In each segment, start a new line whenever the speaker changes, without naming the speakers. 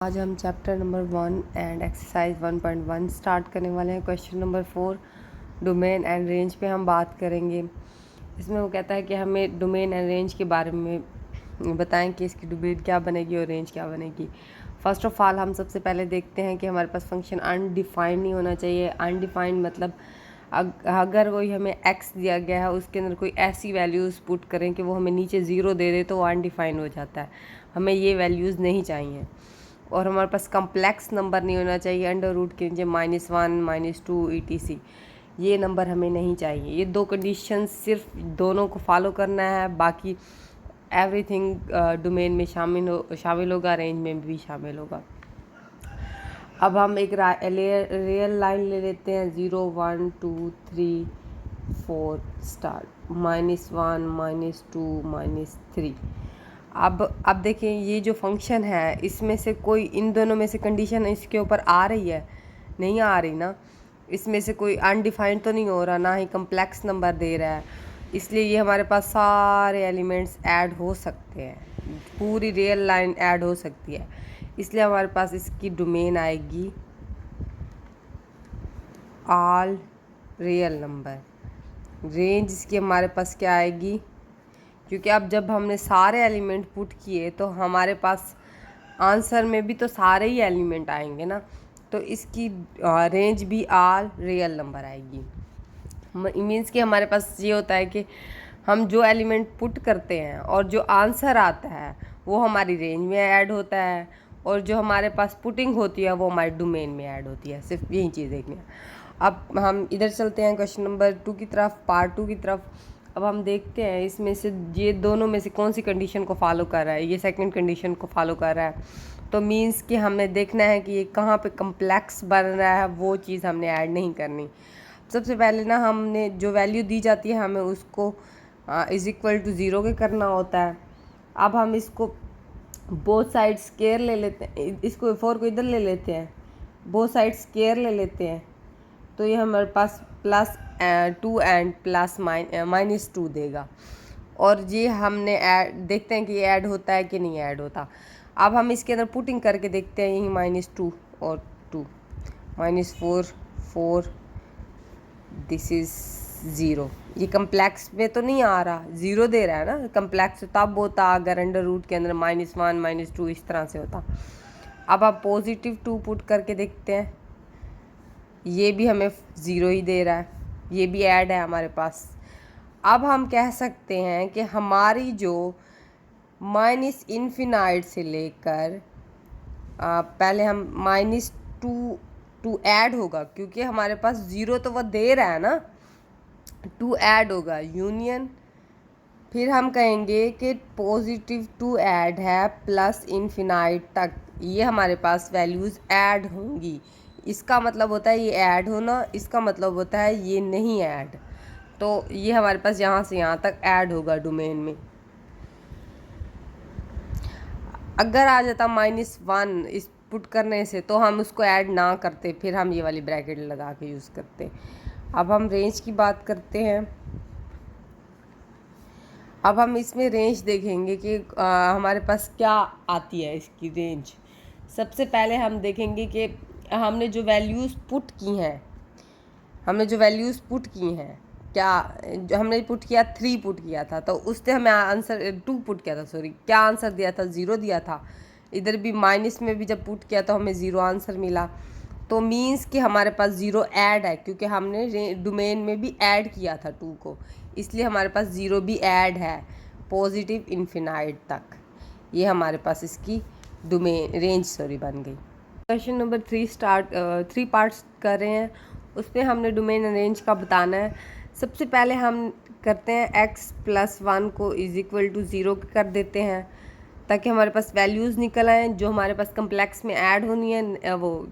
आज हम chapter number 1 and exercise 1.1 start करने वाले हैं। Question number 4 domain and range पे हम बात करेंगे। इसमें वो कहता है कि हमें डोमेन एंड रेंज के बारे में बताएं कि इसकी डोमेन क्या बनेगी और रेंज क्या बनेगी। फर्स्ट ऑफ ऑल हम सबसे पहले देखते हैं कि हमारे पास फंक्शन अनडिफाइंड नहीं होना चाहिए। अनडिफाइंड मतलब अगर कोई हमें x दिया गया है उसके अंदर कोई ऐसी वैल्यूज़ पुट करें कि वो हमें नीचे ज़ीरो दे दे तो वो अनडिफाइंड हो जाता है। हमें ये वैल्यूज़ नहीं चाहिए। और हमारे पास कम्प्लेक्स नंबर नहीं होना चाहिए अंडर रूट के नीचे -1 -2 ETC। ये नंबर हमें नहीं चाहिए। ये दो कंडीशन सिर्फ दोनों को फॉलो करना है, बाकी एवरीथिंग डोमेन में शामिल होगा, रेंज में भी शामिल होगा। अब हम एक रियल लाइन ले लेते हैं 0 1 2 3 4 स्टार्ट -1 -2 -3। अब देखिए ये जो फंक्शन है इसमें से कोई इन दोनों में से कंडीशन इसके ऊपर आ रही है, नहीं आ रही ना। इसमें से कोई अनडिफाइंड तो नहीं हो रहा, ना ही कम्प्लेक्स नंबर दे रहा है, इसलिए ये हमारे पास सारे एलिमेंट्स ऐड हो सकते हैं, पूरी रियल लाइन ऐड हो सकती है। इसलिए हमारे पास इसकी डोमेन आएगी ऑल रियल नंबर। रेंज इसकी हमारे पास क्या आएगी, क्योंकि अब जब हमने सारे एलिमेंट पुट किए तो हमारे पास आंसर में भी तो सारे ही एलिमेंट आएंगे ना, तो इसकी रेंज भी ऑल रियल नंबर आएगी। मीन्स कि हमारे पास ये होता है कि हम जो एलिमेंट पुट करते हैं और जो आंसर आता है वो हमारी रेंज में ऐड होता है, और जो हमारे पास पुटिंग होती है वो हमारे डोमेन में ऐड होती है। सिर्फ यही चीज़ देखनी है। अब हम इधर चलते हैं क्वेश्चन नंबर 2 की तरफ, पार्ट 2 की तरफ। अब हम देखते हैं इसमें से ये दोनों में से कौन सी कंडीशन को फॉलो कर रहा है। ये सेकंड कंडीशन को फॉलो कर रहा है, तो मीन्स कि हमें देखना है कि ये कहाँ पे कम्प्लेक्स बन रहा है, वो चीज़ हमने ऐड नहीं करनी। सबसे पहले ना हमने जो वैल्यू दी जाती है हमें उसको =0 के करना होता है। अब हम इसको बोथ साइड स्केयर ले लेते हैं, इसको 4 को इधर ले लेते हैं, बोथ साइड स्केयर ले लेते हैं, तो ये हमारे पास +2 एंड +2 देगा। और ये हमने देखते हैं कि ये ऐड होता है कि नहीं ऐड होता। अब हम इसके अंदर पुटिंग करके देखते हैं, यही -2 और 2 -4 4 दिस इज़ 0। ये कम्प्लेक्स में तो नहीं आ रहा, 0 दे रहा है ना। कम्प्लेक्स तब होता अगर अंडर रूट के अंदर -1 -2 इस तरह से होता। अब आप +2 पुट करके देखते हैं, ये भी हमें 0 ही दे रहा है, ये भी ऐड है हमारे पास। अब हम कह सकते हैं कि हमारी जो -∞ से लेकर पहले हम -2 ऐड होगा, क्योंकि हमारे पास 0 तो वो दे रहा है ना, 2 ऐड होगा यूनियन। फिर हम कहेंगे कि +2 ऐड है +∞ तक, ये हमारे पास वैल्यूज़ ऐड होंगी। इसका मतलब होता है ये ऐड होना, इसका मतलब होता है ये नहीं ऐड। तो ये हमारे पास यहाँ से यहाँ तक ऐड होगा डोमेन में। अगर आ जाता -1 इस पुट करने से तो हम उसको ऐड ना करते, फिर हम ये वाली ब्रैकेट लगा के यूज़ करते। अब हम रेंज की बात करते हैं। अब हम इसमें रेंज देखेंगे कि हमारे पास क्या आती है इसकी रेंज। सबसे पहले हम देखेंगे कि हमने जो वैल्यूज़ पुट की हैं, क्या जो हमने पुट किया 3 पुट किया था, तो उससे हमें आंसर 2 पुट किया था, सॉरी क्या आंसर दिया था, 0 दिया था। इधर भी माइनस में भी जब पुट किया तो हमें 0 आंसर मिला। तो मीन्स कि हमारे पास 0 ऐड है, क्योंकि हमने डोमेन में भी ऐड किया था 2 को, इसलिए हमारे पास 0 भी ऐड है +∞ तक। ये हमारे पास इसकी डोमेन रेंज बन गई। क्वेश्चन नंबर 3 पार्ट्स कर रहे हैं, उसमें हमने डोमेन एंड रेंज का बताना है। सबसे पहले हम करते हैं x+1 को =0 कर देते हैं, ताकि हमारे पास वैल्यूज़ निकल आएँ जो हमारे पास कम्प्लेक्स में ऐड होनी है, वो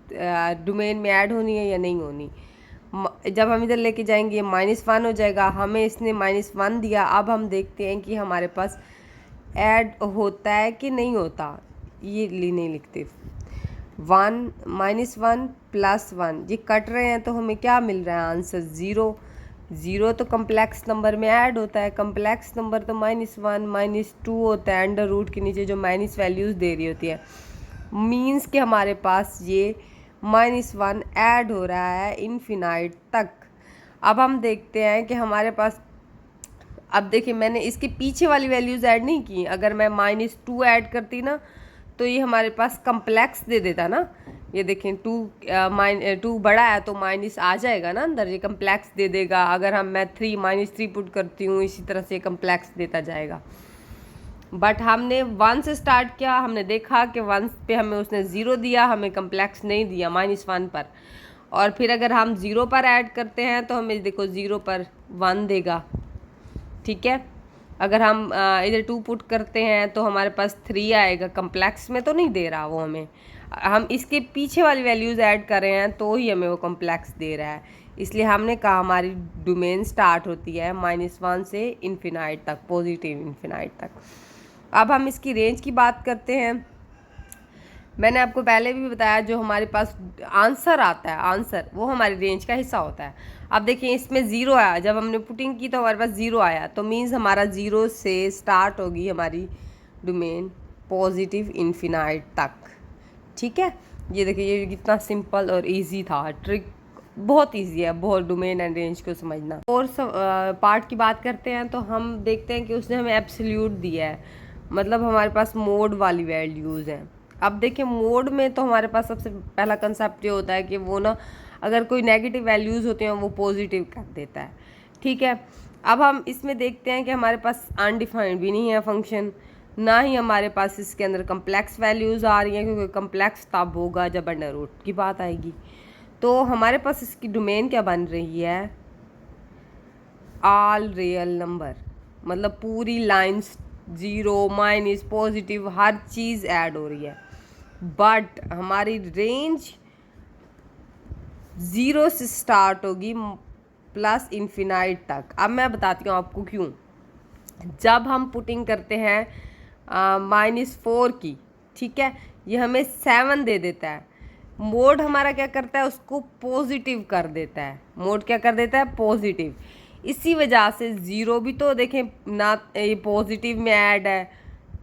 डोमेन में ऐड होनी है या नहीं होनी। जब हम इधर लेके जाएंगे -1 हो जाएगा, हमें इसने -1 दिया। अब हम देखते हैं कि हमारे पास ऐड होता है कि नहीं होता, ये नहीं लिखते। 1 -1 +1 ये कट रहे हैं, तो हमें क्या मिल रहा है आंसर 0। 0 तो कम्प्लेक्स नंबर में ऐड होता है, कम्प्लेक्स नंबर तो -1 -2 होता है, अंडर रूट के नीचे जो माइनस वैल्यूज़ दे रही होती है। मीन्स कि हमारे पास ये -1 ऐड हो रहा है इनफिनाइट तक। अब हम देखते हैं कि हमारे पास, अब देखिए मैंने इसके पीछे वाली वैल्यूज़ ऐड नहीं की। अगर मैं -2 ऐड करती ना तो ये हमारे पास कम्प्लेक्स दे देता ना। ये देखें 2 बड़ा है तो माइनस आ जाएगा ना अंदर, ये कम्प्लेक्स दे देगा। अगर मैं -3 पुट करती हूँ इसी तरह से कम्प्लेक्स देता जाएगा। बट हमने 1 से स्टार्ट किया, हमने देखा कि 1 पे हमें उसने 0 दिया, हमें कम्प्लेक्स नहीं दिया -1 पर। और फिर अगर हम 0 पर ऐड करते हैं तो हमें देखो 0 पर 1 देगा, ठीक है। अगर हम इधर 2 पुट करते हैं तो हमारे पास 3 आएगा, कम्प्लेक्स में तो नहीं दे रहा वो हमें। हम इसके पीछे वाली वैल्यूज़ ऐड कर रहे हैं तो ही हमें वो कम्प्लेक्स दे रहा है। इसलिए हमने कहा हमारी डोमेन स्टार्ट होती है -1 से इन्फिनाइट तक, पॉजिटिव इन्फिनाइट तक। अब हम इसकी रेंज की बात करते हैं। मैंने आपको पहले भी बताया जो हमारे पास आंसर आता है, आंसर वो हमारी रेंज का हिस्सा होता है। अब देखिए इसमें 0 आया, जब हमने पुटिंग की तो हमारे पास 0 आया, तो मीन्स हमारा 0 से स्टार्ट होगी हमारी डोमेन पॉजिटिव इन्फिनाइट तक, ठीक है। ये देखिए ये कितना सिंपल और इजी था, ट्रिक बहुत इजी है, बहुत डोमेन एंड रेंज को समझना। और पार्ट की बात करते हैं तो हम देखते हैं कि उसने हमें एब्सोल्यूट दिया है, मतलब हमारे पास मोड वाली वैल्यूज़ हैं। अब देखिए मोड में तो हमारे पास सबसे पहला कंसेप्ट ये होता है कि वो ना अगर कोई नेगेटिव वैल्यूज़ होते हैं वो पॉजिटिव कर देता है, ठीक है। अब हम इसमें देखते हैं कि हमारे पास अनडिफाइंड भी नहीं है फंक्शन, ना ही हमारे पास इसके अंदर कम्प्लेक्स वैल्यूज़ आ रही हैं, क्योंकि कम्प्लेक्स तब होगा जब अंडर रूट की बात आएगी। तो हमारे पास इसकी डोमेन क्या बन रही है, ऑल रियल नंबर, मतलब पूरी लाइन्स 0 माइनस पॉजिटिव हर चीज़ ऐड हो रही है। बट हमारी रेंज 0 से स्टार्ट होगी प्लस इन्फिनाइट तक। अब मैं बताती हूँ आपको क्यों। जब हम पुटिंग करते हैं -4 की, ठीक है, ये हमें 7 दे देता है। मोड हमारा क्या करता है, उसको पॉजिटिव कर देता है। मोड क्या कर देता है, पॉजिटिव। इसी वजह से 0 भी तो देखें ना, ये पॉजिटिव में ऐड है,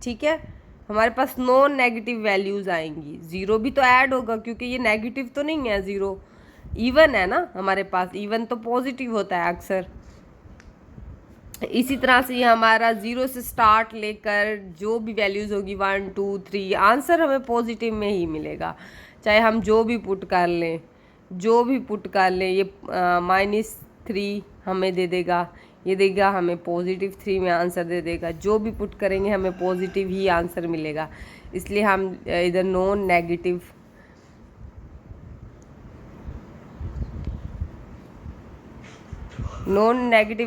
ठीक है। हमारे पास नॉन नेगेटिव वैल्यूज़ आएंगी, 0 भी तो ऐड होगा क्योंकि ये नेगेटिव तो नहीं है, 0 इवन है ना हमारे पास, इवन तो पॉजिटिव होता है अक्सर। इसी तरह से ये हमारा 0 से स्टार्ट लेकर जो भी वैल्यूज़ होगी 1 2 3, आंसर हमें पॉजिटिव में ही मिलेगा, चाहे हम जो भी पुट कर लें, जो भी पुट कर लें। ये -3 हमें दे देगा, ये देगा हमें +3 में आंसर दे देगा। जो भी पुट करेंगे हमें पॉजिटिव ही आंसर मिलेगा। इसलिए हम इधर नॉन नेगेटिव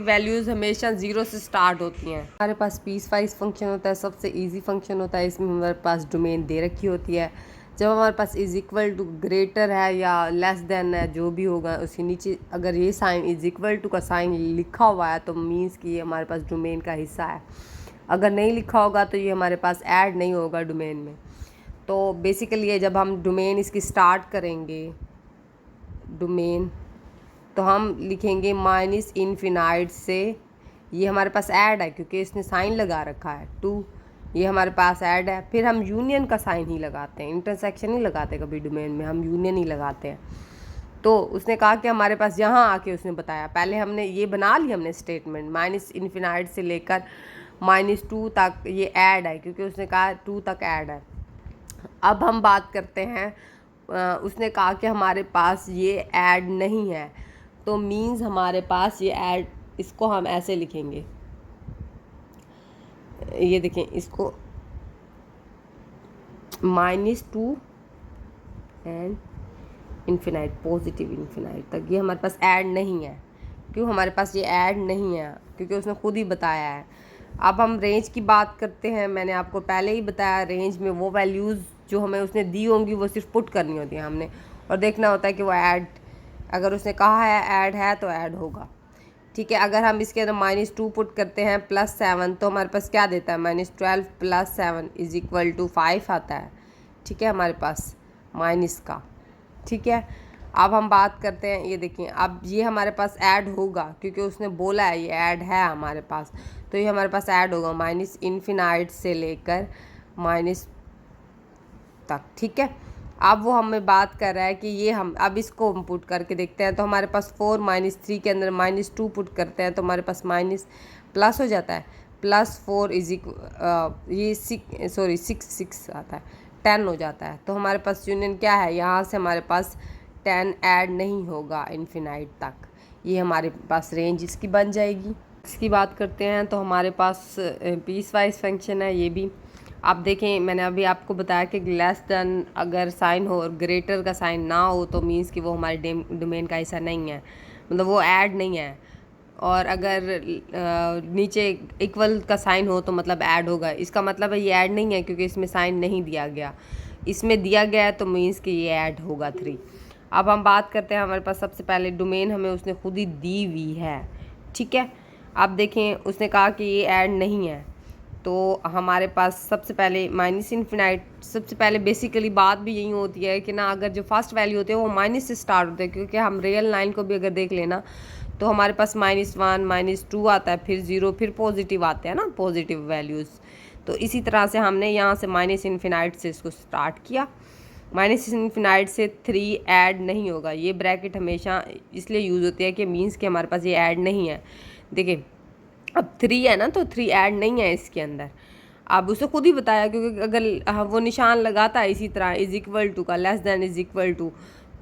वैल्यूज़ हमेशा 0 से स्टार्ट होती हैं। हमारे पास पीस वाइज फंक्शन होता है, सबसे इजी फंक्शन होता है। इसमें हमारे पास डोमेन दे रखी होती है। जब हमारे पास इज़ इक्वल टू ग्रेटर है या लेस देन है, जो भी होगा उसके नीचे अगर ये साइन इज़ इक्वल टू का साइन लिखा हुआ है तो मीन्स कि ये हमारे पास डोमेन का हिस्सा है। अगर नहीं लिखा होगा तो ये हमारे पास ऐड नहीं होगा डोमेन में। तो बेसिकली ये जब हम डोमेन इसकी स्टार्ट करेंगे डोमेन, तो हम लिखेंगे -इन्फिनाइट से, ये हमारे पास ऐड है क्योंकि इसने साइन लगा रखा है 2, ये हमारे पास ऐड है। फिर हम यूनियन का साइन ही लगाते हैं, इंटरसेक्शन नहीं लगाते कभी डोमेन में, हम यूनियन ही लगाते हैं। तो उसने कहा कि हमारे पास यहाँ आके उसने बताया, पहले हमने ये बना लिया हमने स्टेटमेंट, -इन्फिनाइट से लेकर -2 तक ये ऐड है क्योंकि उसने कहा 2 तक ऐड है। अब हम बात करते हैं, उसने कहा कि हमारे पास ये ऐड नहीं है, तो मीन्स हमारे पास ये ऐड, इसको हम ऐसे लिखेंगे, ये देखें इसको -2 एंड इन्फिनाइट, पॉजिटिव इन्फिनाइट तक ये हमारे पास ऐड नहीं है। क्यों हमारे पास ये ऐड नहीं है, क्योंकि उसने खुद ही बताया है। अब हम रेंज की बात करते हैं। मैंने आपको पहले ही बताया, रेंज में वो वैल्यूज़ जो हमें उसने दी होंगी वो सिर्फ पुट करनी होती है हमने, और देखना होता है कि वो ऐड, अगर उसने कहा है ऐड है तो ऐड होगा, ठीक है। अगर हम इसके अंदर -2 पुट करते हैं +7 तो हमारे पास क्या देता है, -12 + 7 = 5 आता है, ठीक है, हमारे पास माइनस का, ठीक है। अब हम बात करते हैं, ये देखिए अब ये हमारे पास ऐड होगा क्योंकि उसने बोला है ये ऐड है हमारे पास, तो ये हमारे पास ऐड होगा -इन्फिनाइट से लेकर तक, ठीक है। अब वो हमें बात कर रहा है कि ये हम अब इसको हम पुट करके देखते हैं। तो हमारे पास 4 -3 के अंदर -2 पुट करते हैं तो हमारे पास माइनस प्लस हो जाता है, +4 इज ये 6 आता है, 10 हो जाता है। तो हमारे पास यूनियन क्या है, यहाँ से हमारे पास 10 ऐड नहीं होगा इन्फिनाइट तक, ये हमारे पास रेंज इसकी बन जाएगी। इसकी बात करते हैं तो हमारे पास पीस वाइज फंक्शन है। ये भी आप देखें, मैंने अभी आपको बताया कि लेस देन अगर साइन हो और ग्रेटर का साइन ना हो तो मीन्स कि वो हमारे डोमेन का हिस्सा नहीं है, मतलब वो ऐड नहीं है। और अगर नीचे इक्वल का साइन हो तो मतलब ऐड होगा। इसका मतलब है ये ऐड नहीं है क्योंकि इसमें साइन नहीं दिया गया, इसमें दिया गया है तो मीन्स कि ये ऐड होगा 3। अब हम बात करते हैं, हमारे पास सबसे पहले डोमेन हमें उसने खुद ही दी हुई है, ठीक है। आप देखें उसने कहा कि ये ऐड नहीं है, तो हमारे पास सबसे पहले माइनस इन्फिनाइट, सबसे पहले बेसिकली बात भी यही होती है कि ना अगर जो फर्स्ट वैल्यू होती है वो माइनस से स्टार्ट होते हैं, क्योंकि हम रियल लाइन को भी अगर देख लेना तो हमारे पास -1 -2 आता है, फिर 0, फिर पॉजिटिव आते हैं ना, पॉजिटिव वैल्यूज़। तो इसी तरह से हमने यहाँ से माइनस इन्फिनाइट से इसको स्टार्ट किया। माइनस इन्फिनाइट से 3 ऐड नहीं होगा, ये ब्रैकेट हमेशा इसलिए यूज़ होती है कि मीन्स कि हमारे पास ये ऐड नहीं है। देखिए अब 3 है ना, तो 3 ऐड नहीं है इसके अंदर। अब उसे खुद ही बताया, क्योंकि अगर वो निशान लगाता है इसी तरह =टू का, लेस देन =टू,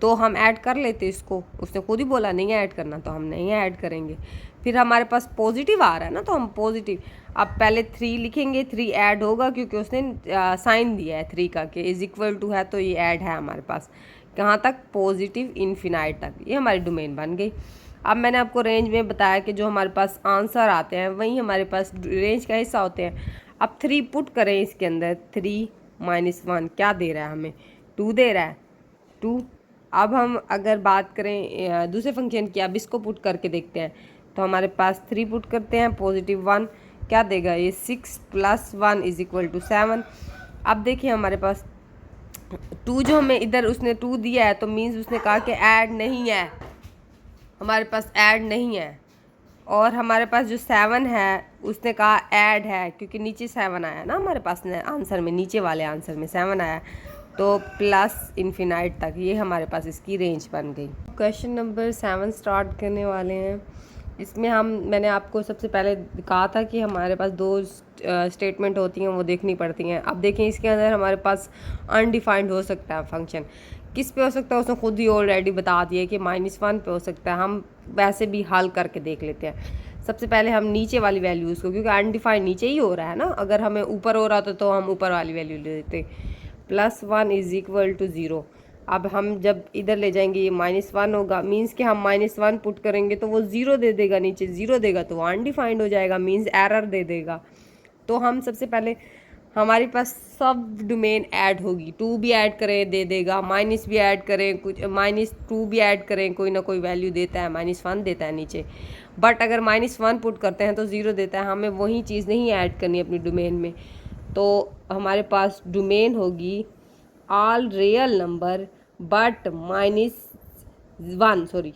तो हम ऐड कर लेते इसको। उसने खुद ही बोला नहीं है ऐड करना, तो हम नहीं ऐड करेंगे। फिर हमारे पास पॉजिटिव आ रहा है ना, तो हम पॉजिटिव, अब पहले 3 लिखेंगे, 3 ऐड होगा क्योंकि उसने साइन दिया है 3 का कि =टू है, तो ये ऐड है हमारे पास। कहाँ तक, पॉजिटिव इन्फिनाइट तक, ये हमारी डोमेन बन गई। अब मैंने आपको रेंज में बताया कि जो हमारे पास आंसर आते हैं वही हमारे पास रेंज का हिस्सा होते हैं। अब 3 पुट करें इसके अंदर, 3 - 1 क्या दे रहा है हमें, 2 दे रहा है, 2। अब हम अगर बात करें दूसरे फंक्शन की, अब इसको पुट करके देखते हैं। तो हमारे पास 3 पुट करते हैं, +1 क्या देगा, ये 6 + 1 = 7। अब देखिए हमारे पास 2 जो हमें इधर उसने 2 दिया है, तो मीन्स उसने कहा कि ऐड नहीं है, हमारे पास ऐड नहीं है। और हमारे पास जो 7 है उसने कहा ऐड है, क्योंकि नीचे 7 आया ना हमारे पास आंसर में, नीचे वाले आंसर में 7 आया, तो प्लस इन्फिनाइट तक, ये हमारे पास इसकी रेंज बन गई। क्वेश्चन नंबर 7 स्टार्ट करने वाले हैं। इसमें मैंने आपको सबसे पहले कहा था कि हमारे पास 2 स्टेटमेंट होती हैं, वो देखनी पड़ती हैं। अब देखें इसके अंदर हमारे पास अनडिफाइंड हो सकता है फंक्शन, किस पे हो सकता है उसने खुद ही ऑलरेडी बता दिया कि -1 पे हो सकता है। हम वैसे भी हल करके देख लेते हैं। सबसे पहले हम नीचे वाली वैल्यूज़ को, क्योंकि अनडिफाइंड नीचे ही हो रहा है ना, अगर हमें ऊपर हो रहा था तो हम ऊपर वाली वैल्यू ले लेते, +1 = 0। अब हम जब इधर ले जाएंगे ये -1 होगा, मीन्स कि हम -1 पुट करेंगे तो वो 0 दे देगा, नीचे 0 देगा तो वो अनडिफाइंड हो जाएगा, मीन्स एरर दे देगा। तो हम सबसे पहले हमारे पास सब डोमेन ऐड होगी, 2 भी ऐड करें दे देगा, माइनस भी ऐड करें, कुछ -2 भी ऐड करें, कोई ना कोई वैल्यू देता है, -1 देता है नीचे। बट अगर -1 पुट करते हैं तो 0 देता है, हमें वही चीज़ नहीं ऐड करनी अपनी डोमेन में। तो हमारे पास डोमेन होगी all real number but -1 sorry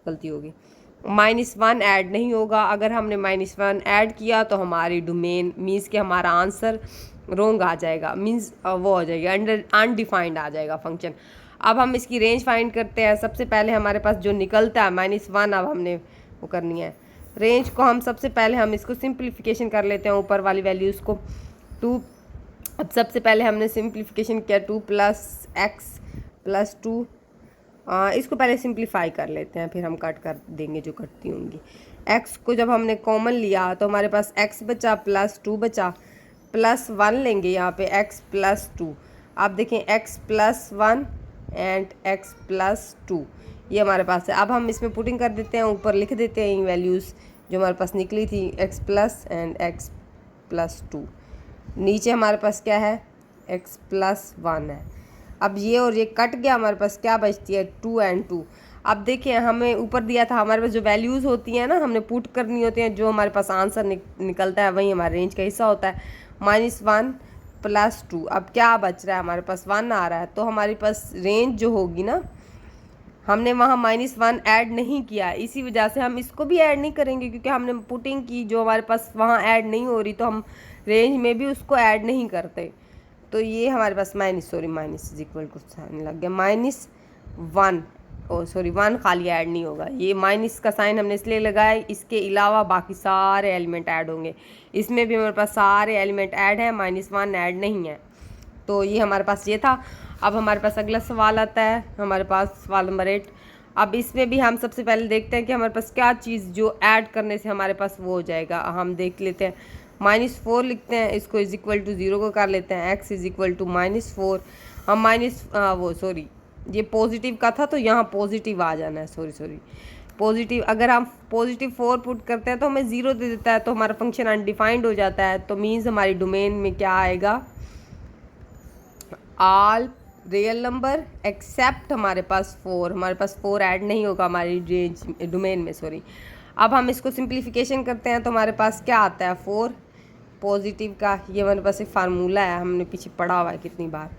गलती होगी, -1 ऐड नहीं होगा। अगर हमने -1 ऐड किया तो हमारी डोमेन मीन्स कि हमारा आंसर रोंग आ जाएगा, मीन्स वो हो जाएगा अनडिफाइंड आ जाएगा फंक्शन। अब हम इसकी रेंज फाइंड करते हैं। सबसे पहले हमारे पास जो निकलता है -1, अब हमने वो करनी है रेंज को। हम सबसे पहले हम इसको सिंप्लीफिकेशन कर लेते हैं, ऊपर वाली वैल्यूज़ को 2। अब सबसे पहले हमने सिंप्लीफिकेशन किया 2 + x + 2, इसको पहले सिंप्लीफाई कर लेते हैं, फिर हम कट कर देंगे जो कटती होंगी। x को जब हमने कॉमन लिया तो हमारे पास x बचा, +2 बचा, +1 लेंगे यहाँ पे, x + 2। आप देखें x +1 एंड x + 2 ये हमारे पास है। अब हम इसमें पुटिंग कर देते हैं, ऊपर लिख देते हैं ये वैल्यूज़ जो हमारे पास निकली थी, x + एंड x + 2। नीचे हमारे पास क्या है, x + 1 है। अब ये और ये कट गया, हमारे पास क्या बचती है, 2 and 2। अब देखिए हमें ऊपर दिया था, हमारे पास जो वैल्यूज़ होती हैं ना हमने पुट करनी होती हैं, जो हमारे पास आंसर निकलता है वही हमारे रेंज का हिस्सा होता है, -1 + 2। अब क्या बच रहा है, हमारे पास 1 आ रहा है, तो हमारे पास रेंज जो होगी ना, हमने वहाँ -1 ऐड नहीं किया, इसी वजह से हम इसको भी ऐड नहीं करेंगे, क्योंकि हमने पुटिंग की जो हमारे पास वहाँ ऐड नहीं हो रही, तो हम रेंज में भी उसको ऐड नहीं करते। तो ये हमारे पास minus is equal to sign लग गया -1, सॉरी 1 खाली ऐड नहीं होगा, ये माइनस का साइन हमने इसलिए लगाया, इसके अलावा बाकी सारे एलिमेंट ऐड होंगे। इसमें भी हमारे पास सारे एलिमेंट ऐड हैं, -1 ऐड नहीं है। तो ये हमारे पास ये था। अब हमारे पास अगला सवाल आता है, हमारे पास सवाल नंबर 8। अब इसमें भी हम सबसे पहले देखते हैं कि हमारे पास क्या चीज़ जो ऐड करने से हमारे पास वो हो जाएगा। हम देख लेते हैं, -4 लिखते हैं, इसको इज इक्वल टू 0 को कर लेते हैं, x इज इक्वल टू -4। हम ये पॉजिटिव का था तो यहाँ पॉजिटिव आ जाना है, सॉरी पॉजिटिव। अगर हम +4 पुट करते हैं तो हमें 0 दे देता है, तो हमारा फंक्शन अनडिफाइंड हो जाता है। तो मीन्स हमारी डोमेन में क्या आएगा, ऑल रियल नंबर एक्सेप्ट हमारे पास 4, हमारे पास 4 ऐड नहीं होगा हमारी रेंज डोमेन में, सॉरी। अब हम इसको सिंप्लीफिकेशन करते हैं तो हमारे पास क्या आता है, 4 पॉजिटिव का। ये हमारे पास एक फार्मूला है, हमने पीछे पढ़ा हुआ है कितनी बार,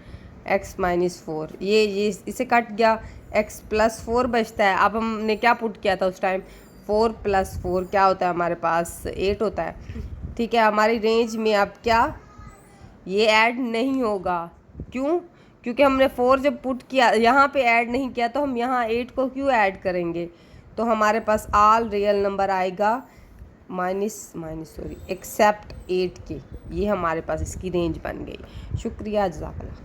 x -4, ये इसे कट गया, x +4 बचता है। अब हमने क्या पुट किया था उस टाइम, 4 + 4 क्या होता है हमारे पास, 8 होता है। ठीक है, हमारी रेंज में अब क्या ये ऐड नहीं होगा, क्यों? क्योंकि हमने 4 जब पुट किया यहाँ पे ऐड नहीं किया, तो हम यहाँ 8 को क्यों ऐड करेंगे। तो हमारे पास ऑल रियल नंबर आएगा एक्सेप्ट 8 के। ये हमारे पास इसकी रेंज बन गई। शुक्रिया, जज़ाकल्लाह।